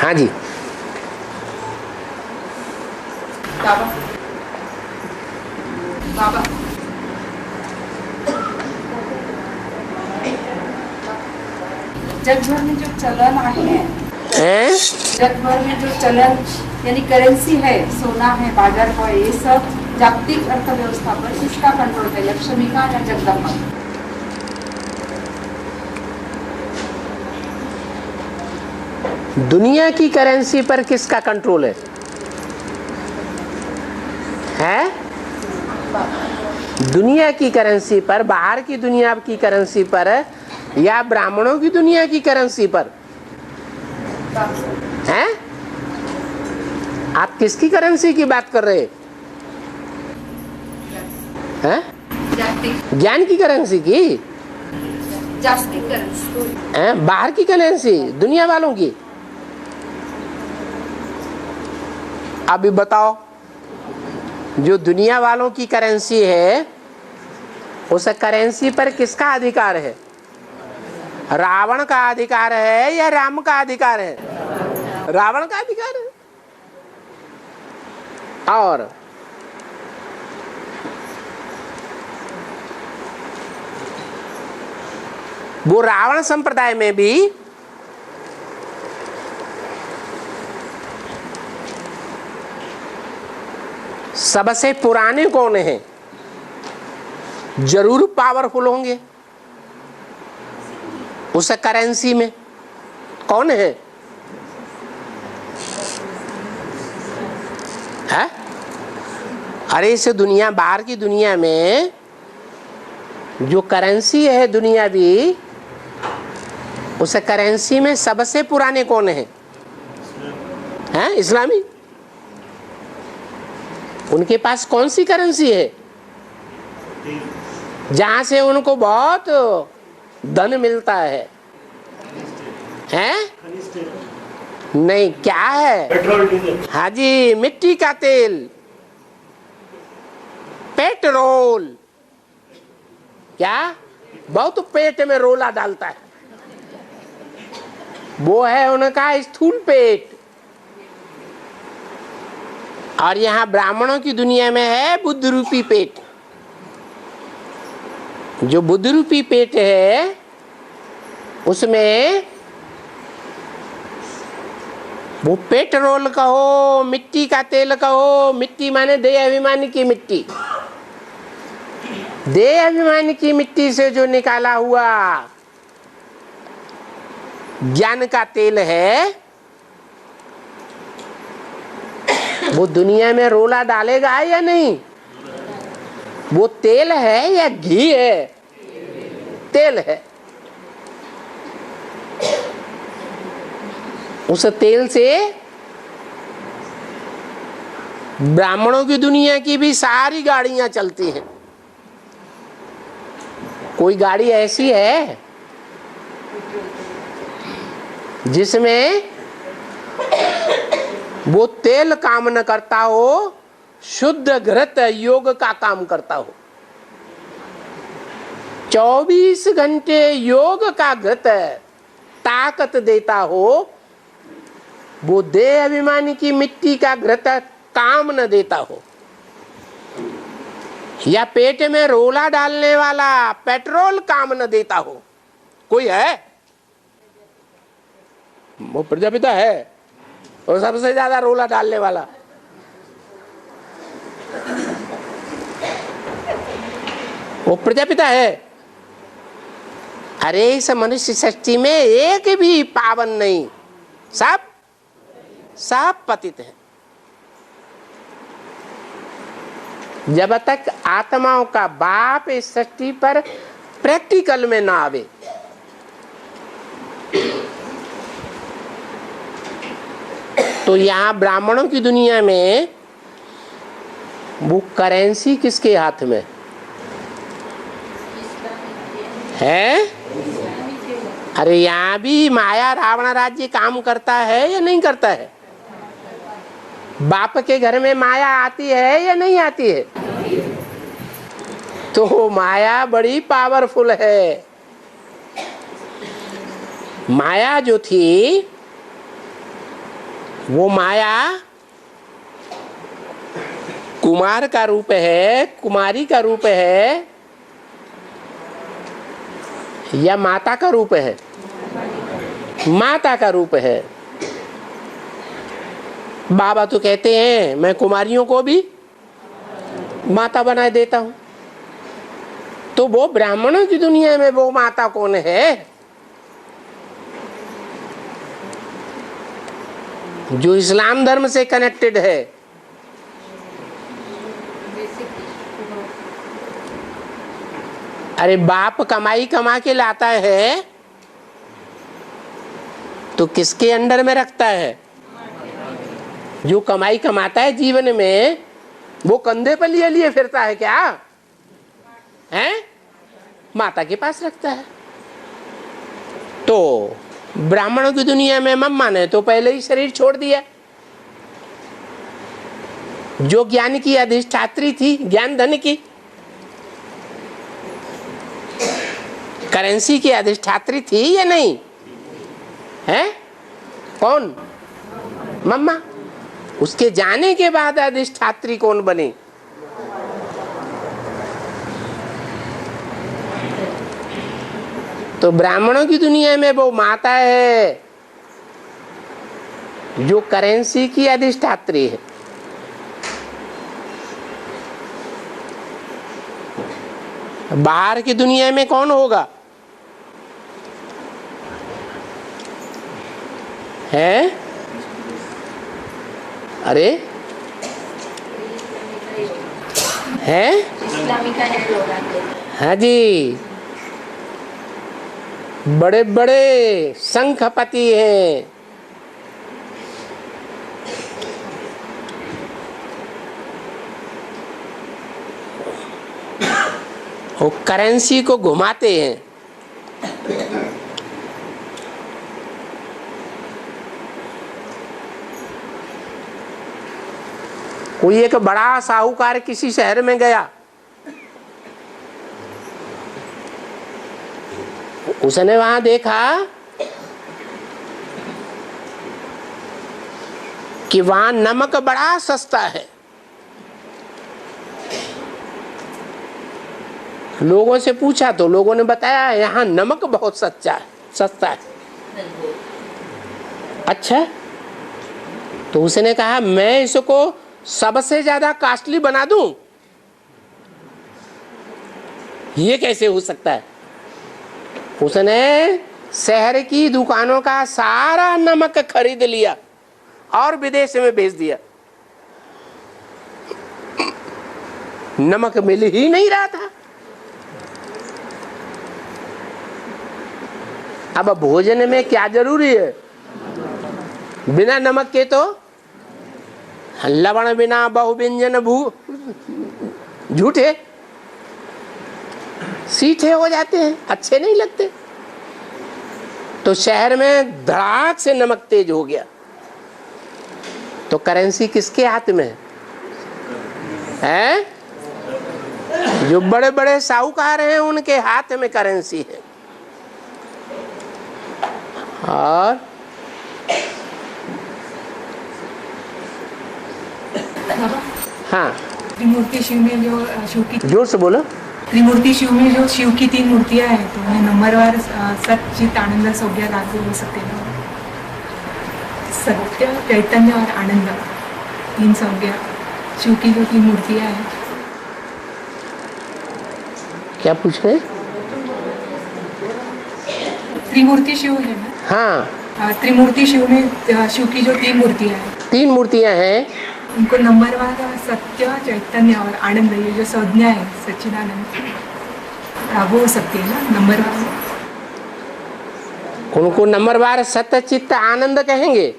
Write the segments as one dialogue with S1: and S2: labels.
S1: हाँ जी।
S2: बाबा बाबा जग भर में जो चलन है, जग भर में जो चलन यानी करेंसी है, सोना है, बाजार है, ये सब जागतिक अर्थव्यवस्था पर किसका कंट्रोल है, लक्ष्मी का या जगदम्बा?
S1: दुनिया की करेंसी पर किसका कंट्रोल है? दुनिया की करेंसी पर, बाहर की दुनिया की करेंसी पर, या ब्राह्मणों की दुनिया की करेंसी पर? हैं? आप किसकी करेंसी की बात कर रहे हैं? ज्ञान की करेंसी की?
S2: जागतिक करेंसी।
S1: बाहर की करेंसी दुनिया वालों की? अभी बताओ, जो दुनिया वालों की करेंसी है उस करेंसी पर किसका अधिकार है? रावण का अधिकार है या राम का अधिकार है? रावण का अधिकार है। और वो रावण संप्रदाय में भी सबसे पुराने कौन हैं? जरूर पावरफुल होंगे। उस करेंसी में कौन है? अरे इस दुनिया, बाहर की दुनिया में जो करेंसी है दुनियावी, उस करेंसी में सबसे पुराने कौन है? इस्लामी। उनके पास कौन सी करेंसी है जहां से उनको बहुत धन मिलता है? नहीं, क्या है? हाँ जी, मिट्टी का तेल, पेट्रोल। क्या? बहुत पेट में रोला डालता है, वो है उनका स्थूल पेट। और यहाँ ब्राह्मणों की दुनिया में है बुद्ध रूपी पेट। जो बुद्ध रूपी पेट है उसमें वो पेट्रोल कहो, मिट्टी का तेल कहो, मिट्टी माने देह अभिमानी की मिट्टी, देह अभिमानी की मिट्टी से जो निकाला हुआ ज्ञान का तेल है, वो दुनिया में रोला डालेगा या नहीं? वो तेल है या घी है? तेल है। उस तेल से ब्राह्मणों की दुनिया की भी सारी गाड़ियां चलती हैं। कोई गाड़ी ऐसी है जिसमें वो तेल काम न करता हो, शुद्ध घृत योग का काम करता हो। 24 घंटे योग का घृत ताकत देता हो, वो देह अभिमानी की मिट्टी का घृत काम न देता हो, या पेट में रोला डालने वाला पेट्रोल काम न देता हो। कोई है? वो प्रजापिता है, और सबसे ज्यादा रोला डालने वाला। वो प्रजापिता है। अरे इस मनुष्य सृष्टि में एक भी पावन नहीं, सब पतित है। जब तक आत्माओं का बाप इस सृष्टि पर प्रैक्टिकल में ना आवे, तो यहाँ ब्राह्मणों की दुनिया में वो करेंसी किसके हाथ में है? अरे यहाँ भी माया रावण राज्य काम करता है या नहीं करता है? बाप के घर में माया आती है या नहीं आती है? तो माया बड़ी पावरफुल है। माया जो थी वो माया कुमार का रूप है, कुमारी का रूप है, या माता का रूप है? माता का रूप है। बाबा तो कहते हैं मैं कुमारियों को भी माता बना देता हूं। तो वो ब्राह्मणों की दुनिया में वो माता कौन है? जो इस्लाम धर्म से कनेक्टेड है। अरे बाप कमाई कमा के लाता है तो किसके अंडर में रखता है? जो कमाई कमाता है जीवन में, वो कंधे पर लिए लिए फिरता है क्या है? माता के पास रखता है। तो ब्राह्मणों की दुनिया में मम्मा ने तो पहले ही शरीर छोड़ दिया। जो ज्ञान की अधिष्ठात्री थी, ज्ञान धन की, करेंसी की अधिष्ठात्री थी या नहीं है? कौन? मम्मा। उसके जाने के बाद अधिष्ठात्री कौन बनी? तो ब्राह्मणों की दुनिया में वो माता है जो करेंसी की अधिष्ठात्री है। बाहर की दुनिया में कौन होगा? है? अरे है? हाँ जी, बड़े बड़े संखपति हैं। वो करेंसी को घुमाते हैं। कोई एक बड़ा साहूकार किसी शहर में गया, उसने वहां देखा कि वहां नमक बड़ा सस्ता है। लोगों से पूछा तो लोगों ने बताया यहाँ नमक बहुत सस्ता है। अच्छा, तो उसने कहा मैं इसको सबसे ज्यादा कॉस्टली बना दूं? ये कैसे हो सकता है? उसने शहर की दुकानों का सारा नमक खरीद लिया और विदेश में भेज दिया। नमक मिल ही नहीं रहा था। अब भोजन में क्या जरूरी है? बिना नमक के तो लवण बिना बहु व्यंजन झूठे सीठे हो जाते हैं, अच्छे नहीं लगते। तो शहर में धड़ाक से नमक तेज हो गया। तो करेंसी किसके हाथ में है? जो बड़े बड़े साहूकार हैं उनके हाथ में करेंसी है। और हाँ,
S2: त्रिमूर्ति शिव में जो शिव की,
S1: जोर से बोलो।
S2: त्रिमूर्ति शिव में जो शिव की 3 मूर्तियां हैं, तो उन्हें नंबरवार सत चित आनंद संज्ञा लागू हो सकते हैं। सत्य, चैतन्य और आनंद, 3 संज्ञा शिव की जो 3 मूर्तियां हैं।
S1: क्या पूछ रहे?
S2: त्रिमूर्ति शिव है ना?
S1: हाँ,
S2: त्रिमूर्ति शिव में शिव की जो 3 मूर्तियां हैं,
S1: 3 मूर्तियां हैं।
S2: उनको नंबरवार सत्य, चैतन्य और आनंद, ये जो संज्ञा है सच्चिदानंद, लागू हो सकती है ना नंबरवार?
S1: उनको नंबरवार सत्य चित्त आनंद कहेंगे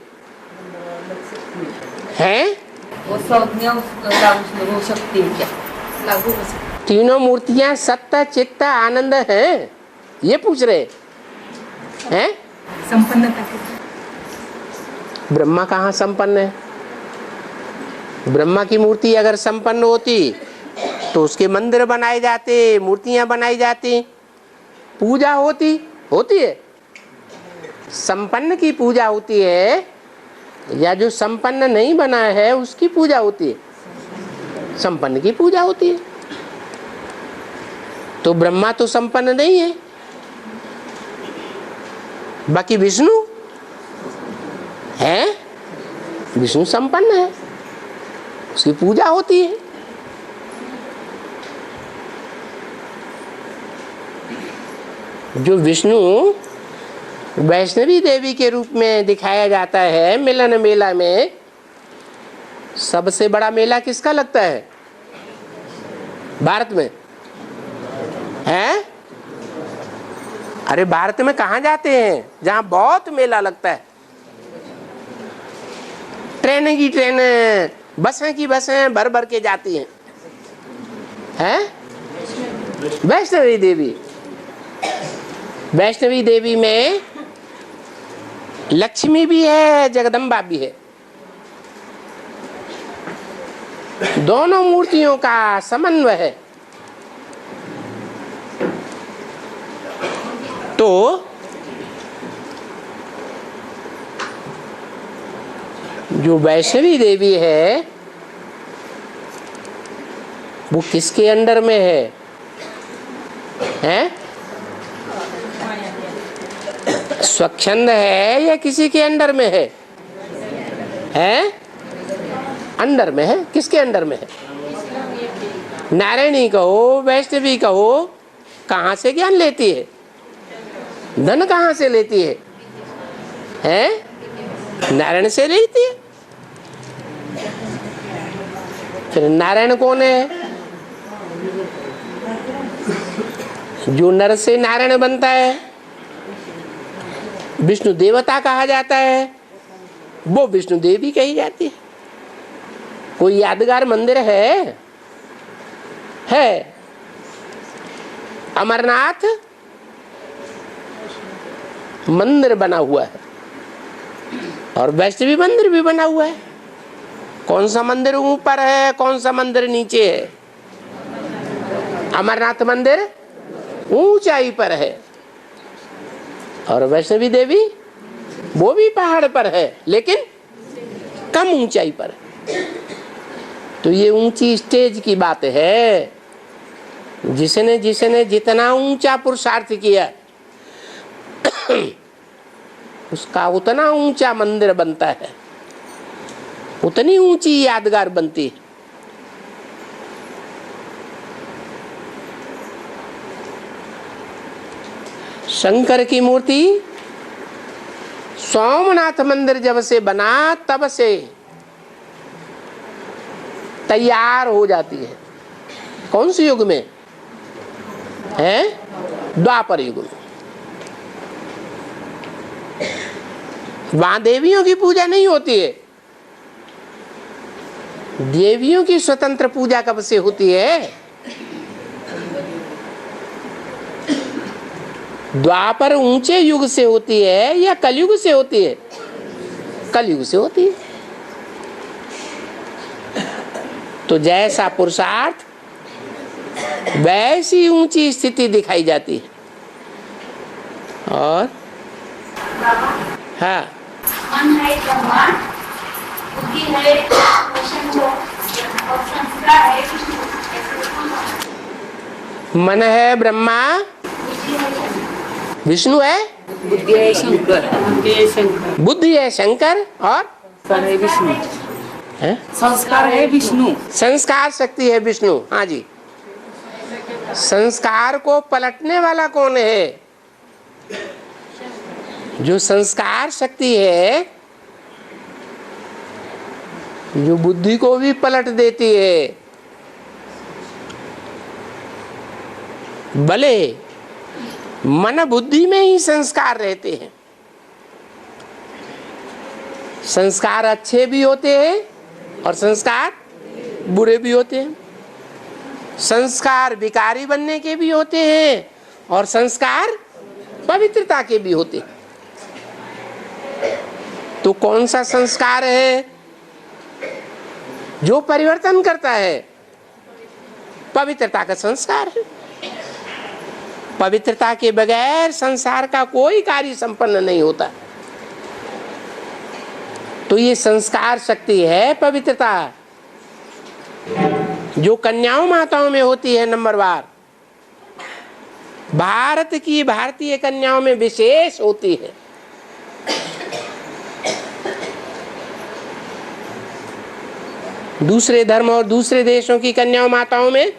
S1: हैं?
S3: वो संज्ञा लागू हो सकती है क्या?
S2: लागू हो सकती है।
S1: तीनों मूर्तियां सत्य चित्त आनंद हैं, ये पूछ रहे हैं?
S2: संपन्नता के।
S1: ब्रह्मा कहाँ संपन्न है? ब्रह्मा की मूर्ति अगर संपन्न होती तो उसके मंदिर बनाए जाते, मूर्तियां बनाई जाती, पूजा होती है। संपन्न की पूजा होती है या जो संपन्न नहीं बना है उसकी पूजा होती है, संपन्न की पूजा होती है। तो ब्रह्मा तो संपन्न नहीं है, बाकी विष्णु है, विष्णु संपन्न है, उसकी पूजा होती है। जो विष्णु वैष्णवी देवी के रूप में दिखाया जाता है मिलन मेला में, सबसे बड़ा मेला किसका लगता है भारत में? हैं? अरे भारत में कहाँ जाते हैं जहाँ बहुत मेला लगता है? ट्रेन की ट्रेनें, बसें की बसें भर भर के जाती हैं। हैं? वैष्णवी देवी, वैष्णवी देवी में लक्ष्मी भी है, जगदम्बा भी है। दोनों मूर्तियों का समन्वय है। तो जो वैष्णवी देवी है वो किसके अंडर में है? हैं? स्वच्छंद है या किसी के अंडर में है? हैं? अंडर में है। किसके अंडर में है? नारायणी कहो, वैष्णवी कहो, कहाँ से ज्ञान लेती है? धन कहाँ से लेती है? हैं? नारायण से लेती है। फिर नारायण कौन है? जो नर से नारायण बनता है, विष्णु देवता कहा जाता है, वो विष्णु देवी कही जाती है। कोई यादगार मंदिर है? अमरनाथ मंदिर बना हुआ है और वैष्णवी मंदिर भी बना हुआ है। कौन सा मंदिर ऊपर है, कौन सा मंदिर नीचे है? अमरनाथ मंदिर ऊंचाई पर है और वैष्णवी देवी वो भी पहाड़ पर है लेकिन कम ऊंचाई पर है। तो ये ऊंची स्टेज की बात है। जिसने जिसने जितना ऊंचा पुरुषार्थ किया उसका उतना ऊंचा मंदिर बनता है, उतनी ऊंची यादगार बनती है। शंकर की मूर्ति सोमनाथ मंदिर जब से बना तब से तैयार हो जाती है। कौन से युग में है? द्वापर युग में। वहां देवियों की पूजा नहीं होती है। देवियों की स्वतंत्र पूजा कब से होती है? द्वापर ऊंचे युग से होती है या कलयुग से होती है? कलयुग से होती है। तो जैसा पुरुषार्थ वैसी ऊंची स्थिति दिखाई जाती है। और हाँ,
S4: मन है ब्रह्मा, बुद्धि है विष्णु और संस्कार है विष्णु।
S1: मन है ब्रह्मा, विष्णु है,
S3: बुद्धि है शंकर,
S1: बुद्धि है शंकर और
S3: है विष्णु,
S1: है?
S3: संस्कार है विष्णु,
S1: संस्कार शक्ति है विष्णु। हाँ जी। संस्कार को पलटने वाला कौन है? जो संस्कार शक्ति है, जो बुद्धि को भी पलट देती है। भले मन बुद्धि में ही संस्कार रहते हैं, संस्कार अच्छे भी होते हैं और संस्कार बुरे भी होते हैं। संस्कार विकारी बनने के भी होते हैं और संस्कार पवित्रता के भी होते हैं। तो कौन सा संस्कार है जो परिवर्तन करता है? पवित्रता का संस्कार है। पवित्रता के बगैर संसार का कोई कार्य संपन्न नहीं होता। तो ये संस्कार शक्ति है पवित्रता, जो कन्याओं माताओं में होती है नंबरवार, भारत की भारतीय कन्याओं में विशेष होती है। दूसरे धर्म और दूसरे देशों की कन्याओं माताओं में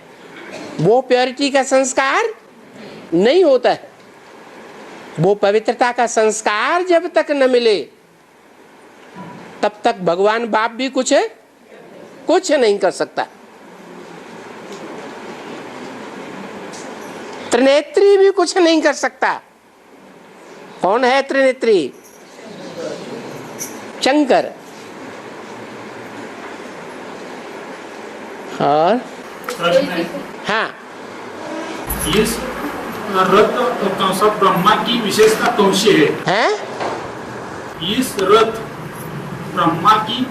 S1: वो प्योरिटी का संस्कार नहीं होता है। वो पवित्रता का संस्कार जब तक न मिले तब तक भगवान बाप भी कुछ नहीं कर सकता। त्रिनेत्री भी कुछ नहीं कर सकता। कौन है त्रिनेत्री? शंकर। और हाँ,
S5: इस रथ कौन सा ब्रह्मा की विशेषता कौन सी है? इस रथ ब्रह्मा की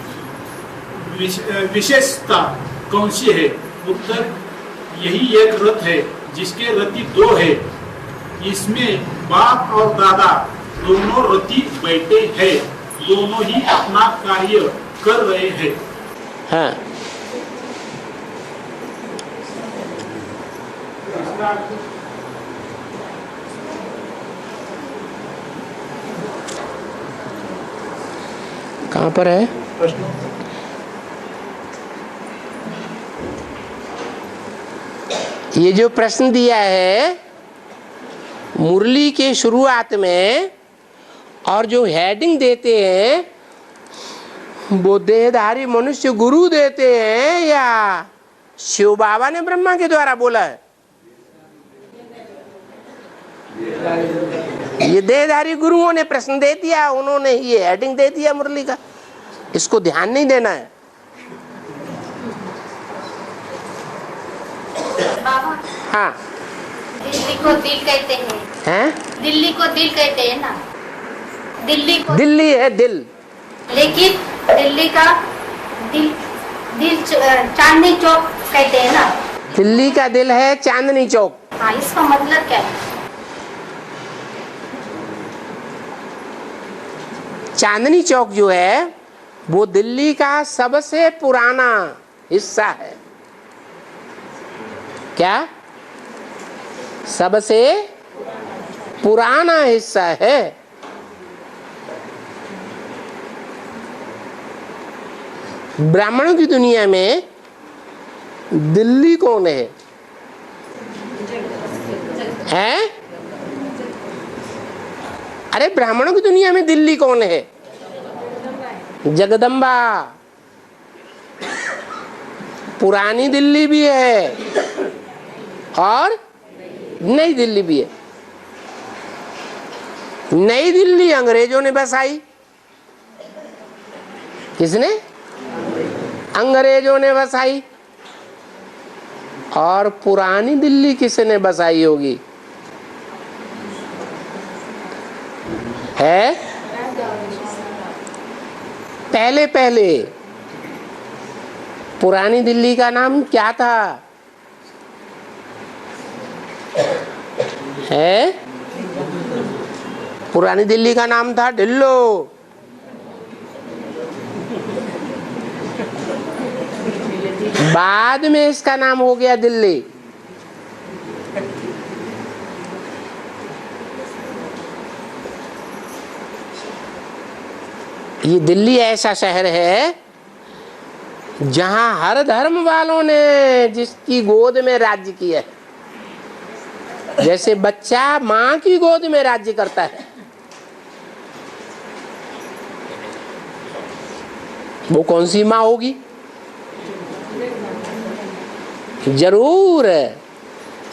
S5: विशेषता कौन सी है? उत्तर, यही एक रथ है जिसके रथी दो है। इसमें बाप और दादा दोनों रथी बैठे हैं, दोनों ही अपना कार्य कर रहे हैं।
S1: हाँ, कहाँ पर है? ये जो प्रश्न दिया है मुरली के शुरुआत में और जो हेडिंग देते हैं वो देहधारी मनुष्य गुरु देते हैं या शिव बाबा ने ब्रह्मा के द्वारा बोला है? ये देहधारी गुरुओं ने प्रश्न दे दिया, उन्होंने ये हेडिंग दे दिया मुरली का। इसको ध्यान नहीं देना है।
S4: बाबा,
S1: हाँ,
S4: दिल्ली को दिल कहते हैं। दिल्ली को दिल कहते हैं ना?
S1: दिल्ली है दिल,
S4: लेकिन दिल्ली का दिल चांदनी चौक कहते हैं ना?
S1: दिल्ली का दिल है चांदनी चौक।
S4: हाँ, इसका मतलब क्या है?
S1: चांदनी चौक जो है वो दिल्ली का सबसे पुराना हिस्सा है। क्या? सबसे पुराना हिस्सा है। ब्राह्मणों की दुनिया में दिल्ली कौन है? हैं? अरे ब्राह्मणों की दुनिया में दिल्ली कौन है? जगदम्बा। पुरानी दिल्ली भी है और नई दिल्ली भी है। नई दिल्ली अंग्रेजों ने बसाई। किसने? अंग्रेजों ने बसाई। और पुरानी दिल्ली किसने बसाई होगी? है पहले पुरानी दिल्ली का नाम क्या था? है पुरानी दिल्ली का नाम था ढिल्लो। बाद में इसका नाम हो गया दिल्ली। ये दिल्ली ऐसा शहर है जहां हर धर्म वालों ने जिसकी गोद में राज्य किया है। जैसे बच्चा मां की गोद में राज्य करता है, वो कौन सी मां होगी? जरूर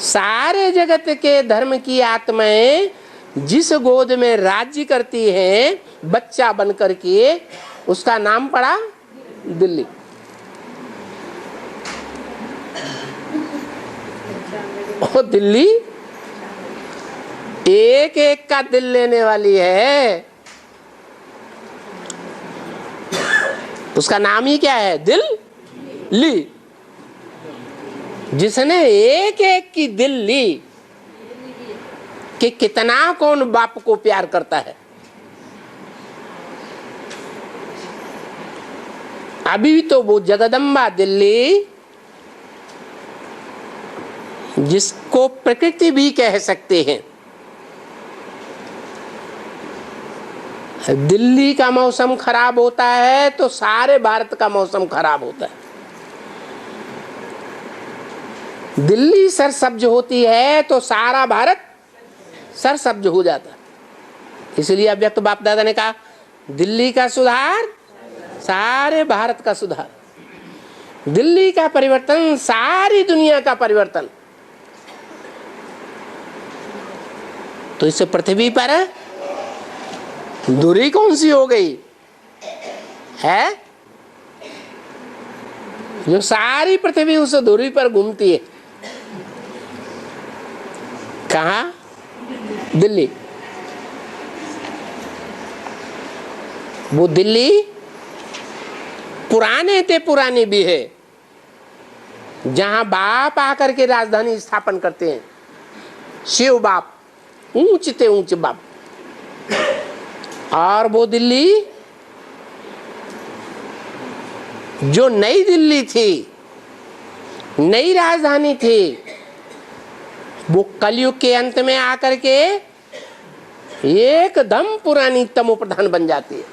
S1: सारे जगत के धर्म की आत्माएं जिस गोद में राज्य करती हैं बच्चा बन करके, उसका नाम पड़ा दिल्ली। ओ दिल्ली एक एक का दिल लेने वाली है। उसका नाम ही क्या है? दिल्ली। जिसने एक एक की दिल ली कि कितना कौन बाप को प्यार करता है। अभी तो वो जगदम्बा दिल्ली, जिसको प्रकृति भी कह सकते हैं, दिल्ली का मौसम खराब होता है तो सारे भारत का मौसम खराब होता है। दिल्ली सरसब्ज होती है तो सारा भारत सरसब्ज हो जाता है। इसलिए अव्यक्त बाप दादा ने कहा दिल्ली का सुधार सारे भारत का सुधार, दिल्ली का परिवर्तन सारी दुनिया का परिवर्तन। तो इस पृथ्वी पर दूरी कौन सी हो गई है? जो सारी पृथ्वी उस दूरी पर घूमती है, कहाँ? दिल्ली। वो दिल्ली पुराने ते पुरानी भी है, जहां बाप आकर के राजधानी स्थापन करते हैं, शिव बाप, ऊंच ते ऊंच बाप। और वो दिल्ली जो नई दिल्ली थी, नई राजधानी थी, वो कलयुग के अंत में आकर के एकदम पुरानी तमो प्रधान बन जाती है।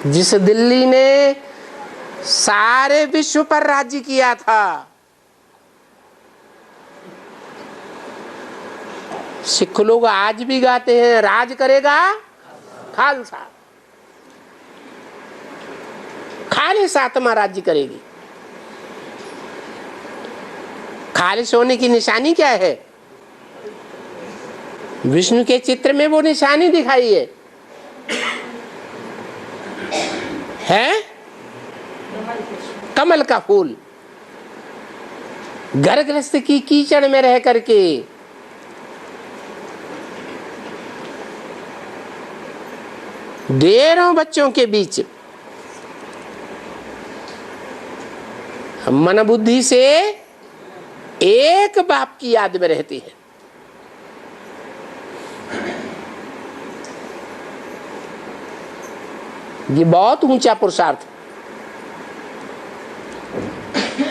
S1: जिस दिल्ली ने सारे विश्व पर राज्य किया था, सिख लोग आज भी गाते हैं, राज करेगा खालसा, खालिस आत्मा राज्य करेगी। खालिस होने की निशानी क्या है? विष्णु के चित्र में वो निशानी दिखाई है कमल का फूल। घर गृहस्थ की कीचड़ में रह करके ढेरों बच्चों के बीच मन बुद्धि से एक बाप की याद में रहती है। ये बहुत ऊंचा पुरुषार्थ।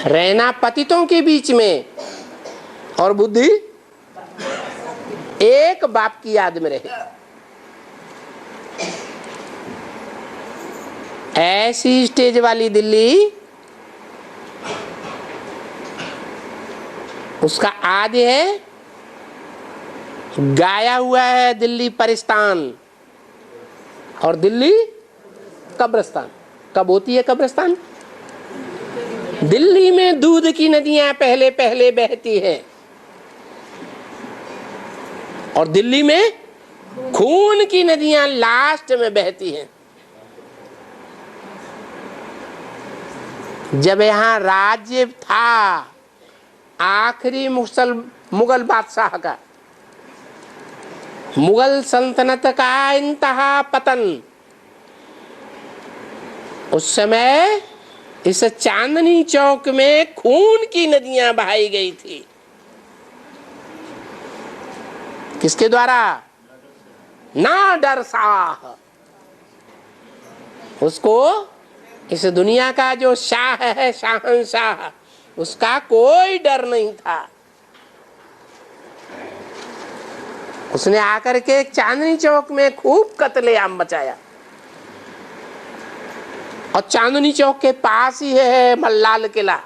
S1: रहना पतितों के बीच में और बुद्धि एक बाप की याद में रहे। ऐसी स्टेज वाली दिल्ली, उसका आदि है, गाया हुआ है दिल्ली परिस्तान और दिल्ली कब्रिस्तान। कब होती है कब्रिस्तान? दिल्ली में दूध की नदियां पहले पहले बहती हैं और दिल्ली में खून की नदियां लास्ट में बहती हैं। जब यहाँ राज्य था आखिरी मुगल बादशाह का, मुगल सल्तनत का इंतहा पतन, उस समय इस चांदनी चौक में खून की नदियां बहाई गई थी। किसके द्वारा? नाडर शाह। उसको इस दुनिया का जो शाह है, शाहंशाह, उसका कोई डर नहीं था। उसने आकर के चांदनी चौक में खूब कत्लेआम मचाया और चांदनी चौक के पास ही है मल्लाल किला।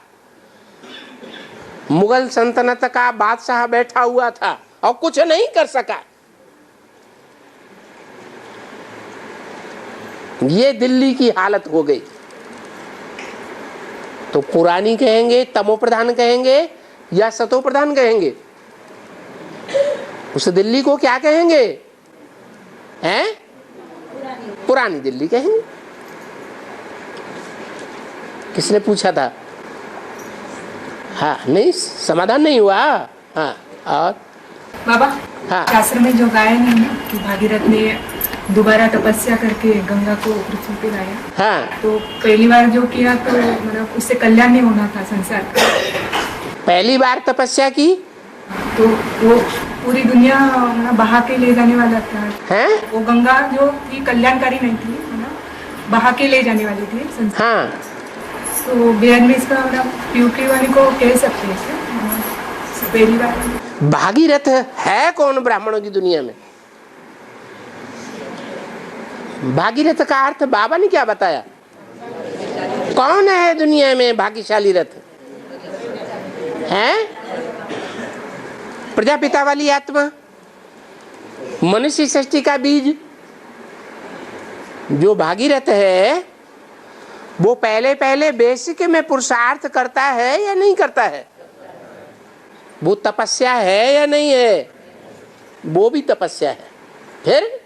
S1: मुगल सल्तनत का बादशाह बैठा हुआ था और कुछ नहीं कर सका। ये दिल्ली की हालत हो गई। तो पुरानी कहेंगे, तमो प्रधान कहेंगे या सतो प्रधान कहेंगे? उस दिल्ली को क्या कहेंगे? हैं? पुरानी दिल्ली कहेंगे। किसने पूछा था? हाँ, नहीं, समाधान नहीं हुआ। हाँ, और
S2: बाबा,
S1: हाँ,
S2: शास्त्र में जो गायन है ना कि भागीरथ ने दोबारा तपस्या करके गंगा को पृथ्वी पे लाया,
S1: हाँ,
S2: तो पहली बार जो किया तो मतलब उससे कल्याण नहीं होना था संसार का।
S1: पहली बार तपस्या की
S6: तो वो पूरी दुनिया ना बहा के ले जाने वाला था।
S1: हैं?
S6: वो गंगा जो थी कल्याणकारी नहीं थी, है ना, बहा के ले जाने वाली थी संसार।
S1: हाँ,
S6: तो बेहद में इसका प्यूरी वाली को कह सकते हैं, सपेरी वाली।
S1: भागीरथ है कौन ब्राह्मणों की दुनिया में? भागीरथ का अर्थ बाबा ने क्या बताया? कौन है दुनिया में भाग्यशाली रथ? है प्रजापिता वाली आत्मा, मनुष्य सृष्टि का बीज। जो भागीरथ है वो पहले पहले बेसिक में पुरुषार्थ करता है या नहीं करता है? वो तपस्या है या नहीं है? वो भी तपस्या है। फिर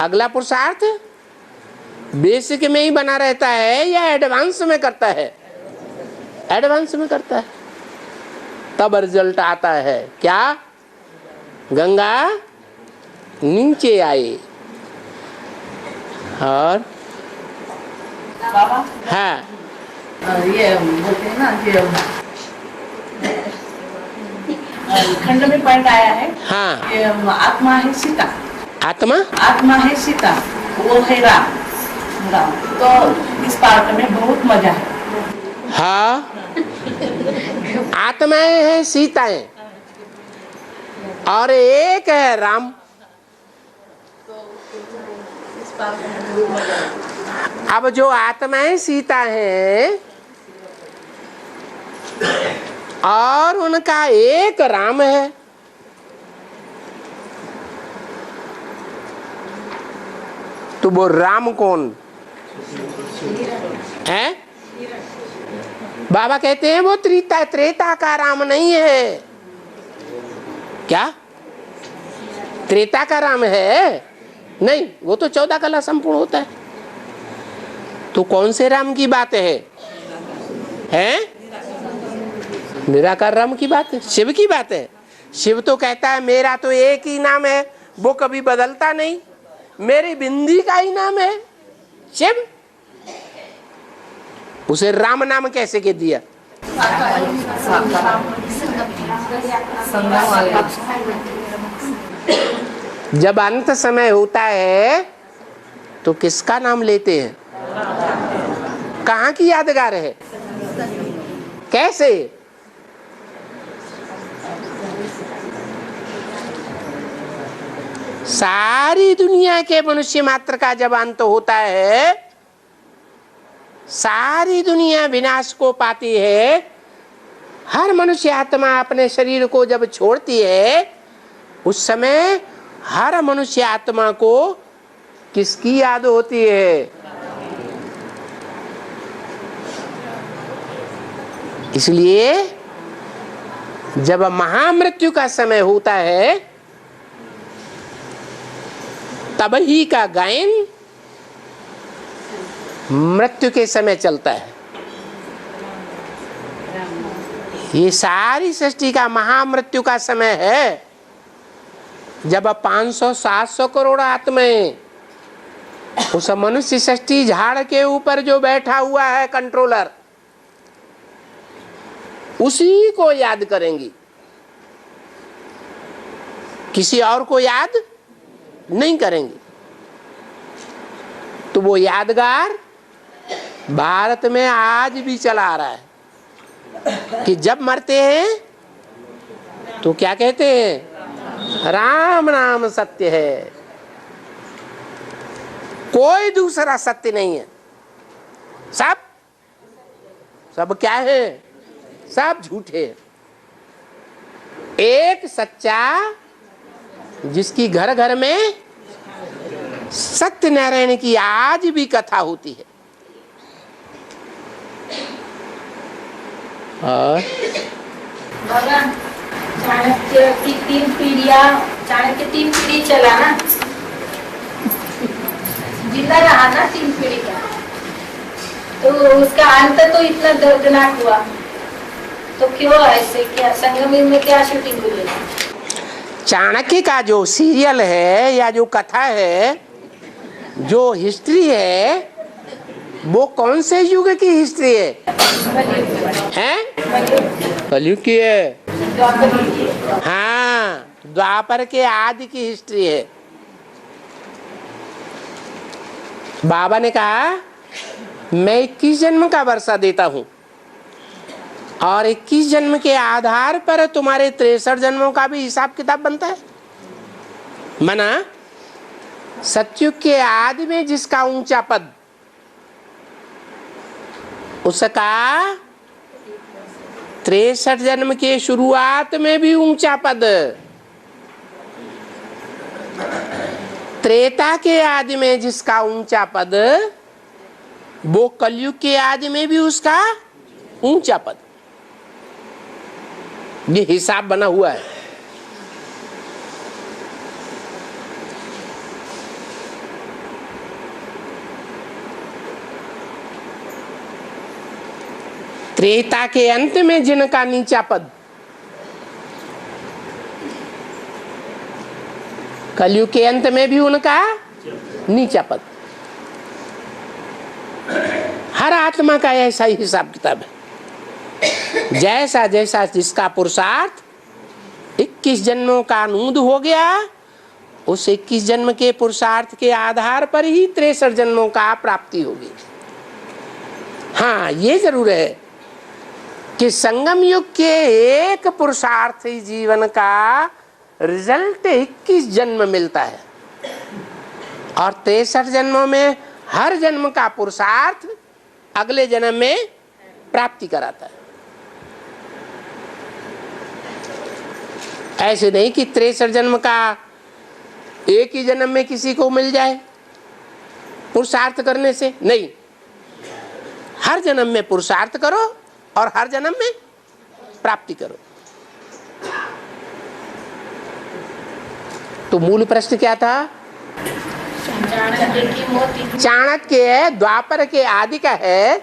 S1: अगला पुरुषार्थ बेसिक में ही बना रहता है या एडवांस में करता है? एडवांस में करता है। तब रिजल्ट आता है क्या? गंगा नीचे आए। और
S3: बाबा
S1: हाँ,
S3: ये बोलते हैं ना, ये खंड में पॉइंट आया है।
S1: हाँ,
S3: ये आत्मा है सीता,
S1: आत्मा
S3: आत्मा है सीता, वो है राम। तो इस पार्ट में बहुत मजा है।
S1: हाँ, आत्माएं हैं सीताएं और एक है राम। अब जो आत्माएं सीता हैं और उनका एक राम है, तो वो राम कौन है? बाबा कहते हैं वो त्रेता का राम नहीं है। क्या त्रेता का राम है? नहीं, वो तो 14 कला संपूर्ण होता है। तो कौन से राम की बात है? हैं? निराकार राम की बात है, शिव की बात है। शिव तो कहता है मेरा तो एक ही नाम है, वो कभी बदलता नहीं, मेरी बिंदी का ही नाम है शिव। उसे राम नाम कैसे कह दिया? जब अंत समय होता है तो किसका नाम लेते हैं? कहाँ की यादगार है? कैसे? सारी दुनिया के मनुष्य मात्र का जब अंत होता है, सारी दुनिया विनाश को पाती है, हर मनुष्य आत्मा अपने शरीर को जब छोड़ती है, उस समय हर मनुष्य आत्मा को किसकी याद होती है? इसलिए जब महामृत्यु का समय होता है तब ही का गायन मृत्यु के समय चलता है। ये सारी सृष्टि का महामृत्यु का समय है, जब 500-700 करोड़ आत्माएं उस मनुष्य सृष्टि झाड़ के ऊपर जो बैठा हुआ है कंट्रोलर, उसी को याद करेंगी, किसी और को याद नहीं करेंगी। तो वो यादगार भारत में आज भी चला आ रहा है कि जब मरते हैं तो क्या कहते हैं? राम नाम सत्य है, कोई दूसरा सत्य नहीं है। सब क्या है? सब झूठे। एक सच्चा जिसकी घर घर में सत्यनारायण की आज भी कथा होती है। और
S4: चाणक्य की 3 पीढ़ियां, चाणक्य 3 पीढ़ी चला ना, जिंदा रहा ना 3 पीढ़ी का, तो उसका अंत तो इतना दर्दनाक हुआ। तो क्यों ऐसे, क्या संगम में क्या शूटिंग हुई?
S1: चाणक्य का जो सीरियल है या जो कथा है, जो हिस्ट्री है, वो कौन से युग की हिस्ट्री है? हैं? कलयुग की है। हाँ, द्वापर के आदि की हिस्ट्री है। बाबा ने कहा मैं 21 जन्म का वर्षा देता हूं और 21 जन्म के आधार पर तुम्हारे 63 जन्मों का भी हिसाब किताब बनता है। मना सतयुग के आदि में जिसका ऊंचा पद, उसका 63 जन्म के शुरुआत में भी ऊंचा पद, त्रेता के आदि में जिसका ऊंचा पद, वो कलयुग के आदि में भी उसका ऊंचा पद। ये हिसाब बना हुआ है। त्रेता के अंत में जिनका नीचा पद, कलयुग के अंत में भी उनका नीचा पद। हर आत्मा का ऐसा ही हिसाब किताब है। जैसा जैसा जिसका पुरुषार्थ 21 जन्मों का नूद हो गया, उस 21 जन्म के पुरुषार्थ के आधार पर ही 63 जन्मों का प्राप्ति होगी। हाँ, ये जरूर है कि संगम युग के एक पुरुषार्थ ही जीवन का रिजल्ट 21 जन्म मिलता है और 63 जन्मों में हर जन्म का पुरुषार्थ अगले जन्म में प्राप्ति कराता है। ऐसे नहीं कि 63 जन्म का एक ही जन्म में किसी को मिल जाए पुरुषार्थ करने से, नहीं। हर जन्म में पुरुषार्थ करो और हर जन्म में प्राप्ति करो। तो मूल प्रश्न क्या था? चाणक्य द्वापर के आदि का है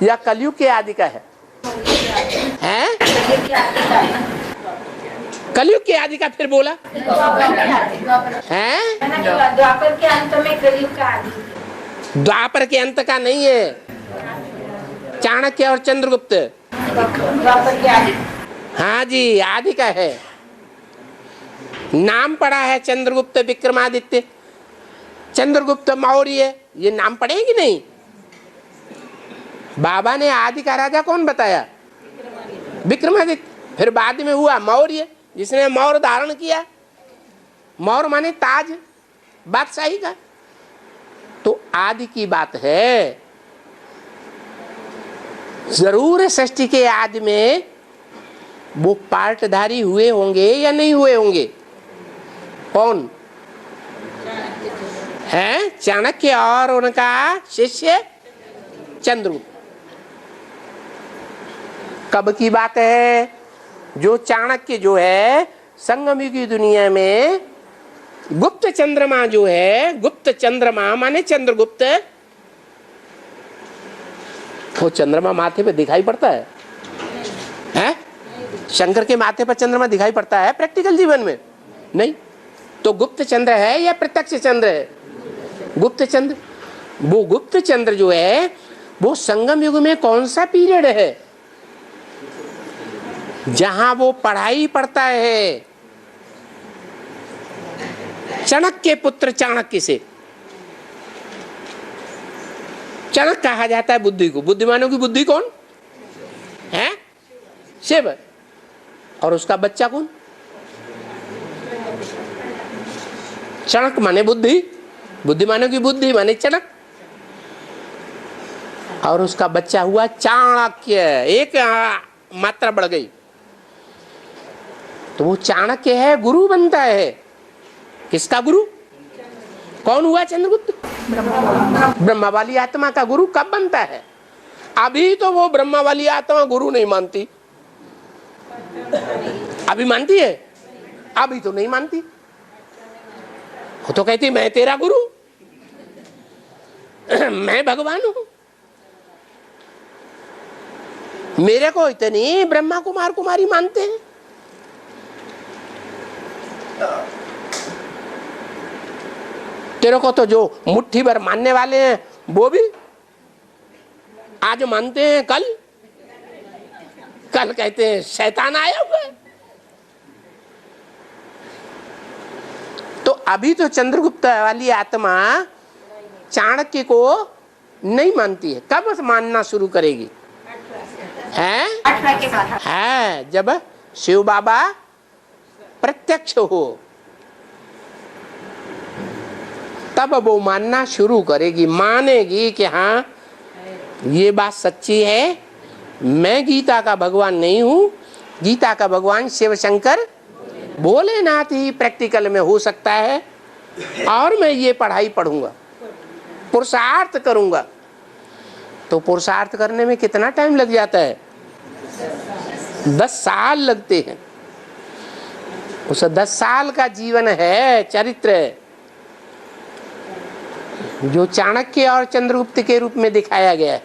S1: या कलयुग के आदि का है? हैं? कलयुग के आदि का फिर बोला हैं?
S4: द्वापर के अंत में कलयुग का आदि।
S1: द्वापर के अंत का नहीं है, चाणक्य और चंद्रगुप्त
S4: द्वापर के आदि।
S1: हाँ जी, आदि का है। नाम पड़ा है चंद्रगुप्त विक्रमादित्य, चंद्रगुप्त मौर्य, ये नाम पड़े कि नहीं? बाबा ने आदि का राजा कौन बताया? विक्रमादित्य। फिर बाद में हुआ मौर्य, जिसने मौर्य धारण किया। मौर्य माने ताज, बादशाही का। तो आदि की बात है। जरूर सृष्टि के आदि में वो पार्टधारी हुए होंगे या नहीं हुए होंगे? कौन है? चाणक्य और उनका शिष्य चंद्रगुप्त। कब की बात है? जो चाणक्य जो है संगम युग की दुनिया में गुप्त चंद्रमा जो है, गुप्त चंद्रमा माने चंद्रगुप्त, वो चंद्रमा माथे पे दिखाई पड़ता है? हैं? शंकर के माथे पर चंद्रमा दिखाई पड़ता है प्रैक्टिकल जीवन में? नहीं। तो गुप्त चंद्र है या प्रत्यक्ष चंद्र है? गुप्त चंद्र। वो गुप्त चंद्र जो है वो संगम युग में कौन सा पीरियड है जहां वो पढ़ाई पढ़ता है चाणक्य के पुत्र चाणक्य से। चाणक्य कहा जाता है बुद्धि को। बुद्धिमानों की बुद्धि कौन है? शिव। और उसका बच्चा कौन? चाणक्य माने बुद्धि, बुद्धिमानों की बुद्धि माने चाणक्य, और उसका बच्चा हुआ चाणक्य। एक मात्रा बढ़ गई तो वो चाणक्य है, गुरु बनता है। किसका गुरु? कौन हुआ? चंद्रगुप्त। ब्रह्मा वाली आत्मा का गुरु कब बनता है? अभी तो वो ब्रह्मा वाली आत्मा गुरु नहीं मानती। अभी मानती है? अभी तो नहीं मानती। वो तो कहती मैं तेरा गुरु, मैं भगवान हूं, मेरे को इतनी ब्रह्मा कुमार कुमारी मानते हैं। तेरे को तो जो मुट्ठी भर मानने वाले हैं वो भी आज मानते हैं, कल कहते हैं शैतान आया हुआ है। तो अभी तो चंद्रगुप्त वाली आत्मा चाणक्य को नहीं मानती है। कब मानना शुरू करेगी? है
S4: 18 के बाद।
S1: है जब शिव बाबा प्रत्यक्ष हो, तब वो मानना शुरू करेगी, मानेगी कि हाँ ये बात सच्ची है, मैं गीता का भगवान नहीं हूं, गीता का भगवान शिव शंकर भोलेनाथ ही प्रैक्टिकल में हो सकता है, और मैं ये पढ़ाई पढ़ूंगा, पुरुषार्थ करूंगा। तो पुरुषार्थ करने में कितना टाइम लग जाता है? 10 साल लगते हैं। उस 10 साल का जीवन है, चरित्र है, जो चाणक्य और चंद्रगुप्त के रूप में दिखाया गया है।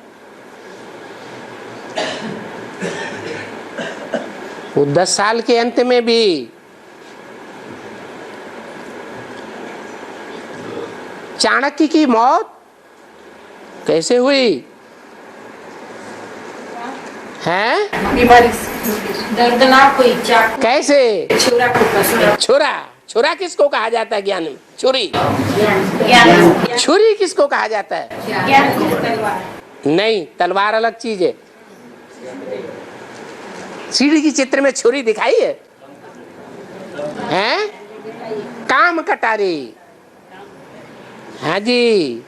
S1: वो 10 साल के अंत में भी चाणक्य की मौत कैसे हुई है?
S2: बीमारी
S4: दर्दनाक हुई, चाकू
S1: कैसे?
S4: छुरा को
S1: छुरा। छुरा किसको कहा जाता है ज्ञान में? छुरी।
S4: ज्ञान
S1: छुरी किसको कहा जाता है?
S4: ज्ञान की तलवार।
S1: नहीं, तलवार अलग चीज है। सीढ़ी की चित्र में छुरी दिखाई है? हैं? काम कटारी। हाँ जी,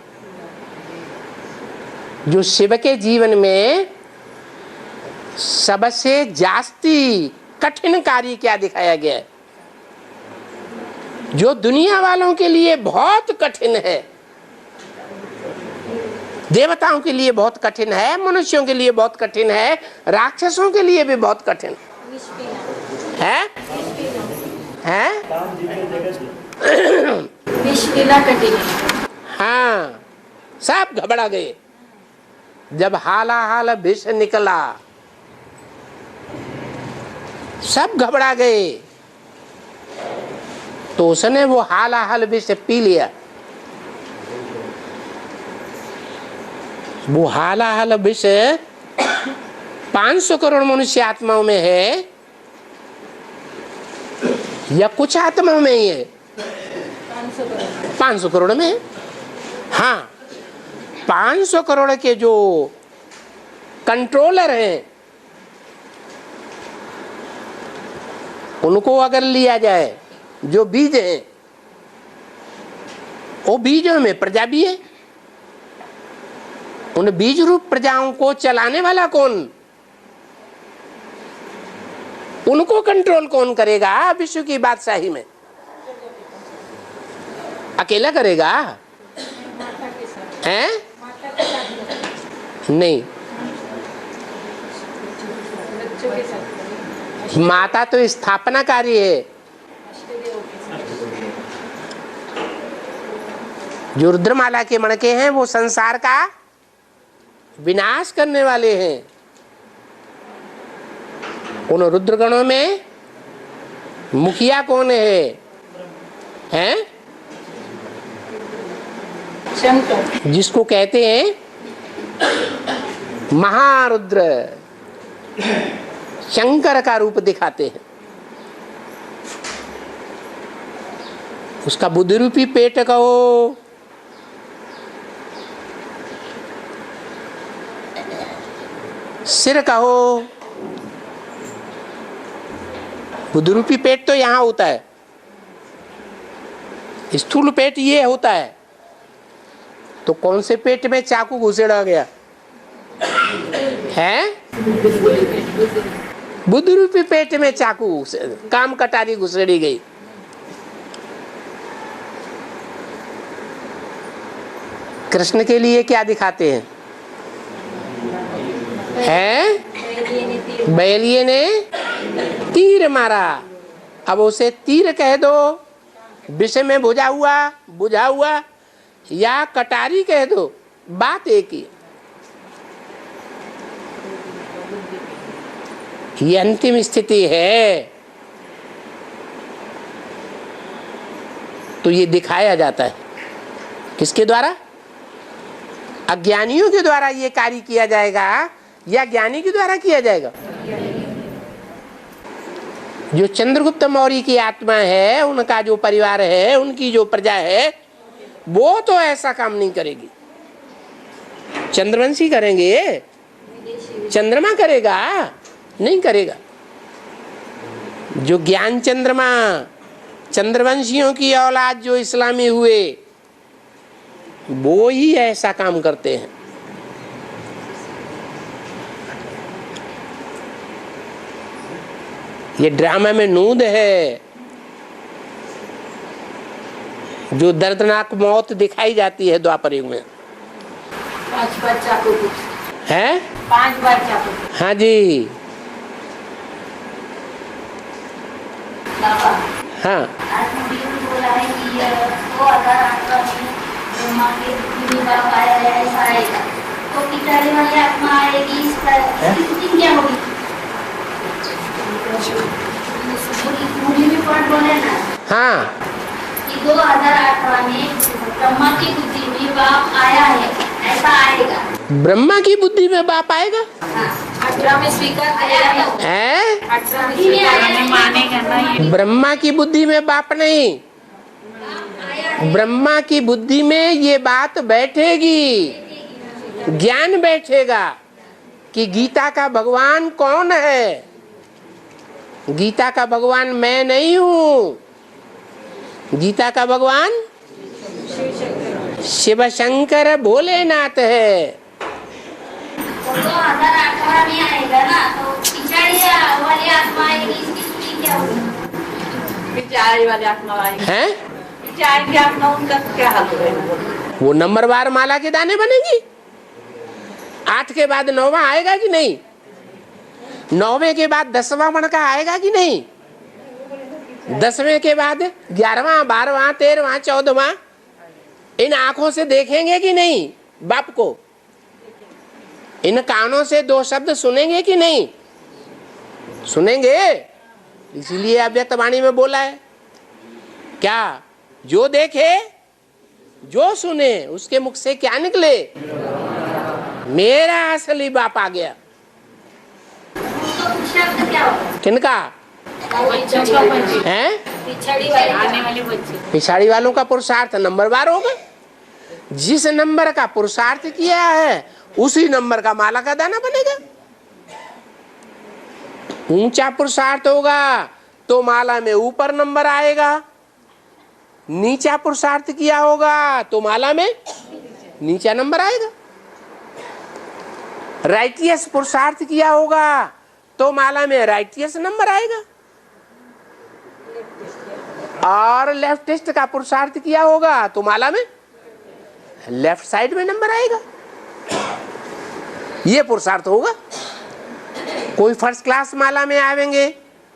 S1: जो शिव के जीवन में सबसे जास्ती कठिन कार्य क्या दिखाया गया है, जो दुनिया वालों के लिए बहुत कठिन है, देवताओं के लिए बहुत कठिन है, मनुष्यों के लिए बहुत कठिन है, राक्षसों के लिए भी बहुत कठिन है। है? हाँ, सब घबरा गए जब हालाहाल विष निकला, सब घबरा गए। तो उसने वो हालाहाल विष पी लिया। वो हालाहाल विष 500 करोड़ मनुष्य आत्माओं में है या कुछ आत्माओं में ही है? 500 करोड़ में है। हाँ, 500 करोड़ के जो कंट्रोलर हैं, उनको अगर लिया जाए, जो बीज हैं, वो बीजों में प्रजा भी है। उन बीज रूप प्रजाओं को चलाने वाला कौन? उनको कंट्रोल कौन करेगा विश्व की बादशाही में? अकेला करेगा? हैं? नहीं, माता तो स्थापनाकारी है। जो रुद्रमाला के मणके हैं वो संसार का विनाश करने वाले हैं। उन रुद्रगणों में मुखिया कौन है? हैं?
S4: शंकर,
S1: जिसको कहते हैं महारुद्र, शंकर का रूप दिखाते हैं। उसका बुद्धि रूपी पेट कहो, सिर कहो, बुद्धि रूपी पेट तो यहां होता है, स्थूल पेट ये होता है। तो कौन से पेट में चाकू घुसेड़ा गया है? बुद्धि रूपी पेट में चाकू, काम कटारी घुसेड़ी गई। कृष्ण के लिए क्या दिखाते हैं? बैलिए ने तीर मारा। अब उसे तीर कह दो, विषय में बुझा हुआ, या कटारी कह दो, बात एक ही। ये अंतिम स्थिति है। तो ये दिखाया जाता है किसके द्वारा? अज्ञानियों के द्वारा ये कार्य किया जाएगा या ज्ञानी के द्वारा किया जाएगा? जो चंद्रगुप्त मौर्य की आत्मा है, उनका जो परिवार है, उनकी जो प्रजा है, वो तो ऐसा काम नहीं करेगी। चंद्रवंशी करेंगे, चंद्रमा करेगा नहीं करेगा। जो ज्ञान चंद्रमा चंद्रवंशियों की औलाद जो इस्लामी हुए, वो ही ऐसा काम करते हैं। ये ड्रामा में नूद है, जो दर्दनाक मौत दिखाई जाती है द्वापर युग में।
S4: 5 बच्चा को
S1: है
S4: 5 बच्चा को।
S1: हाँ जी,
S4: बाबा
S1: हाँ
S4: आज मुझे भी बोला है कि 2018 में ब्रह्मा के बुद्धि में बाप आया है, ऐसा आएगा तो पिछाड़ी वाली आत्मा आएगी, इसका स्थिति क्या होगी? मुझे भी पढ़ बोले ना
S1: हाँ
S4: कि 2018 में ब्रह्मा की बुद्धि में बाप आया है, ऐसा आएगा।
S1: ब्रह्मा की बुद्धि में बाप आएगा
S4: 18 में स्वीकार आया है,
S1: है?
S4: 18 में स्वीकार
S3: मानेगा ना ये।
S1: ब्रह्मा की बुद्धि में बाप नहीं, ब्रह्मा की बुद्धि में ये बात बैठेगी, ज्ञान बैठेगा कि गीता का भगवान कौन है। गीता का भगवान मैं नहीं हूं, गीता का भगवान शिव शंकर भोलेनाथ है।
S4: 2018 में आएगा ना, तो पिछाड़ी वाली आत्मा आएगी, इसकी स्थिति क्या होगी?
S3: पिछाड़ी वाली आत्मा आएगी,
S1: हैं?
S3: पिछाड़ी की आत्मा उनका क्या हाल होगा?
S1: वो नंबरवार माला के दाने बनेगी। 8 के बाद 9वां आएगा कि नहीं? 9वें के बाद 10वां मणका आएगा कि नहीं? 10वें के बाद 11वां, 12वां, 13वां, 14वां इन आंखों से देखेंगे कि नहीं बाप को? इन कानों से 2 शब्द सुनेंगे कि नहीं? सुनेंगे। इसलिए अव्यक्त वाणी में बोला है क्या? जो देखे, जो सुने, उसके मुख से क्या निकले? मेरा असली बाप आ गया।
S4: तो शब्द क्या होगा?
S1: किनका है?
S4: पिछाड़ी वाली
S3: आने वाले बच्चे।
S1: पिछाड़ी वालों का पुरुषार्थ नंबरवार होगा। जिस नंबर का पुरुषार्थ किया है उसी नंबर का माला का दाना बनेगा। ऊंचा पुरुषार्थ होगा तो माला में ऊपर नंबर आएगा, नीचा पुरुषार्थ किया होगा तो माला में नीचा नंबर आएगा। राइटियस पुरुषार्थ किया होगा तो माला में राइटियस नंबर आएगा, और लेफ्टिस्ट का पुरुषार्थ किया होगा तो माला में लेफ्ट साइड में नंबर आएगा। ये पुरुषार्थ होगा। कोई फर्स्ट क्लास माला में आवेंगे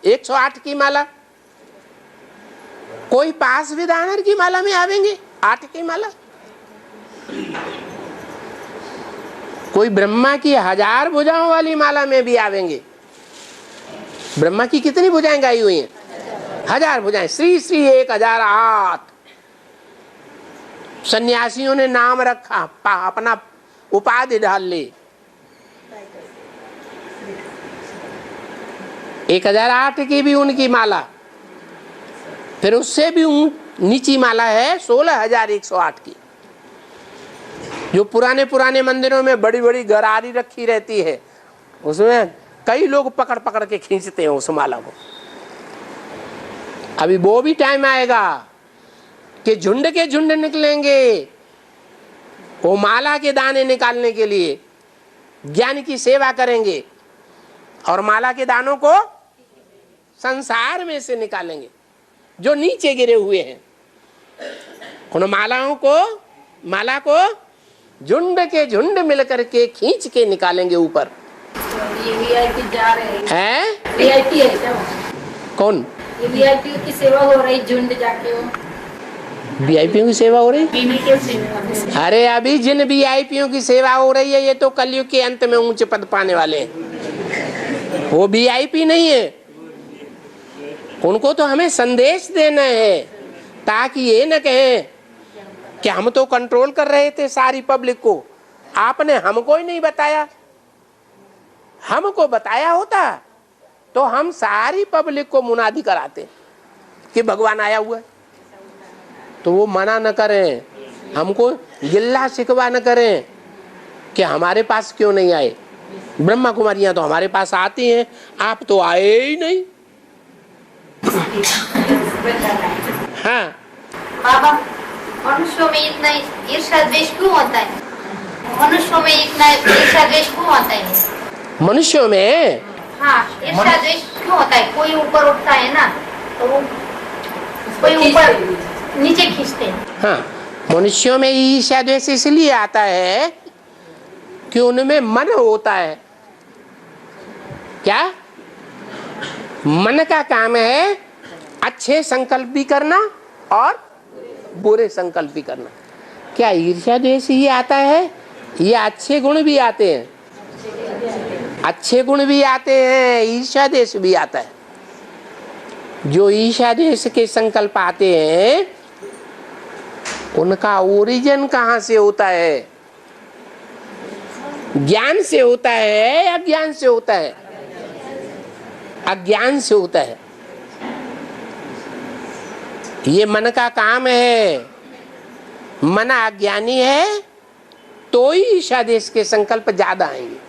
S1: 108 की माला, कोई पास विद ऑनर की माला में आवेंगे 8 की माला, कोई ब्रह्मा की 1000 भुजाओं वाली माला में भी आवेंगे। ब्रह्मा की कितनी भुजाएं गाई हुई हैं? 1000 भुजाएं। श्री श्री 1008। सन्यासियों ने नाम रखा, अपना उपाधि डाल ली। 1008 की भी उनकी माला। फिर उससे भी नीची माला है 16108 की, जो पुराने पुराने मंदिरों में बड़ी बड़ी गरारी रखी रहती है, उसमें कई लोग पकड़ पकड़ के खींचते हैं उस माला को। अभी वो भी टाइम आएगा कि झुंड के झुंड निकलेंगे वो माला के दाने निकालने के लिए, ज्ञान की सेवा करेंगे और माला के दानों को संसार में से निकालेंगे जो नीचे गिरे हुए हैं। उन माला को झुंड के झुंड मिलकर के खींच के निकालेंगे ऊपर।
S4: ये वीआईपी जा रहे
S1: हैं?
S4: वीआईपी है क्या?
S1: कौन?
S4: ये वीआईपी की सेवा हो रही, झुंड जाके वो
S1: वीआईपीओ की सेवा हो रही?
S3: पीने के सेवा।
S1: अरे अभी जिन वीआईपीओ की सेवा हो रही है ये तो कलयुग के अंत में ऊंचे पद पाने वाले हैं। वो वीआईपी नहीं है। उनको तो हमें संदेश देना है ताकि ये न कहें कि हम तो कंट्रोल कर रहे थे सारी पब्लिक को, आपने हमको ही नहीं बताया। हमको बताया होता तो हम सारी पब्लिक को मुनादी कराते हैं कि भगवान आया हुआ है। तो वो मना न करें, हमको गिल्ला शिकवा न करें कि हमारे पास क्यों नहीं आए। ब्रह्मा कुमारियां तो हमारे पास आती हैं, आप तो आए ही नहीं। हाँ
S4: बाबा, मनुष्यों में इतना ईर्ष्या द्वेष क्यों होता है? मनुष्यों में इतना ईर्ष्या द्वेष क्यों होता है?
S1: मनुष्यों में
S4: हाँ, ईर्ष्या द्वेष क्यों होता है? कोई ऊपर उठता है ना तो वो कोई ऊपर नीचे खींचते हैं।
S1: हाँ, मनुष्यों में ईर्ष्या द्वेष इसलिए आता है कि उनमें मन होता है। क्या मन का काम है? अच्छे संकल्प भी करना और बुरे संकल्प भी करना। क्या ईर्ष्या द्वेष ही आता है या अच्छे गुण भी आते हैं? अच्छे गुण भी आते हैं, ईर्ष्या द्वेष भी आता है। जो ईर्ष्या द्वेष के संकल्प आते हैं उनका ओरिजिन कहाँ से होता है? ज्ञान से होता है या अज्ञान से होता है? अज्ञान से होता है। ये मन का काम है। मन अज्ञानी है तो ही ईर्ष्या द्वेष के संकल्प ज्यादा आएंगे।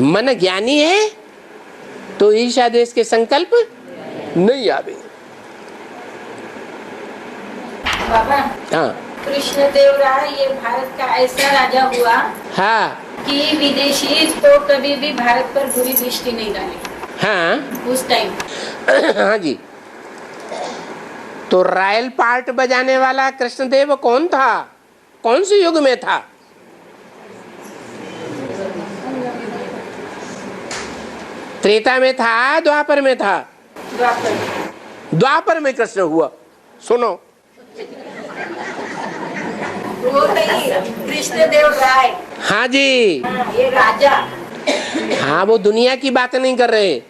S1: मन ज्ञानी है तो ईर्ष्या द्वेष के संकल्प नहीं आवेंगे।
S7: बाबा,
S1: हाँ
S7: कृष्ण देव राय ये भारत का ऐसा राजा हुआ
S1: हाँ
S7: कि विदेशी तो कभी भी भारत पर बुरी दृष्टि नहीं डाली
S1: हाँ
S7: उस टाइम।
S1: हाँ जी। तो रॉयल पार्ट बजाने वाला कृष्णदेव कौन था? कौन से युग में था? त्रेता में था, द्वापर में था? द्वापर में कृष्ण हुआ। सुनो,
S7: वो नहीं, कृष्ण देव राय।
S1: हाँ जी,
S7: ये राजा।
S1: हाँ वो दुनिया की बात नहीं कर रहे।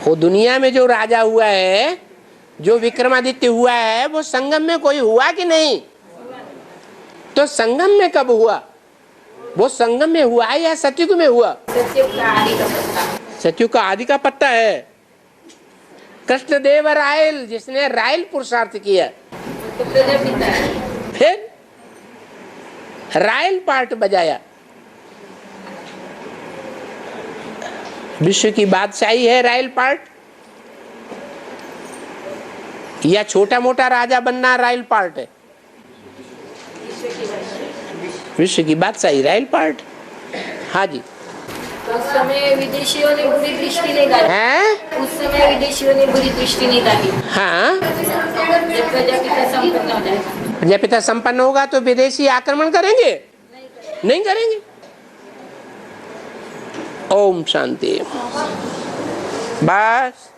S1: वो दुनिया में जो राजा हुआ है, जो विक्रमादित्य हुआ है, वो संगम में कोई हुआ कि नहीं? तो संगम में कब हुआ? वो संगम में हुआ है या सतयुग में हुआ?
S7: सतयुग का आदि का पत्ता।
S1: सतयुग का आदि का पत्ता है। कृष्णदेव रायल, जिसने रायल पुरुषार्थ किया,
S7: तो प्रजापिता है।
S1: फिर रायल पार्ट बजाया। विश्व की बादशाही है रायल पार्ट, या छोटा मोटा राजा बनना रायल पार्ट है? विश्व की बादशाही रायल पार्ट। हाँ जी।
S7: तो उस समय विदेशियों ने बुरी दृष्टि नहीं डाली
S1: हैं?
S7: उस समय विदेशियों ने बुरी दृष्टि नहीं डाली।
S1: हाँ,
S7: जब प्रजापिता संपन्न हो जाएगा,
S1: प्रजापिता संपन्न होगा तो विदेशी आक्रमण करेंगे? नहीं करेंगे। ओम शांति। बस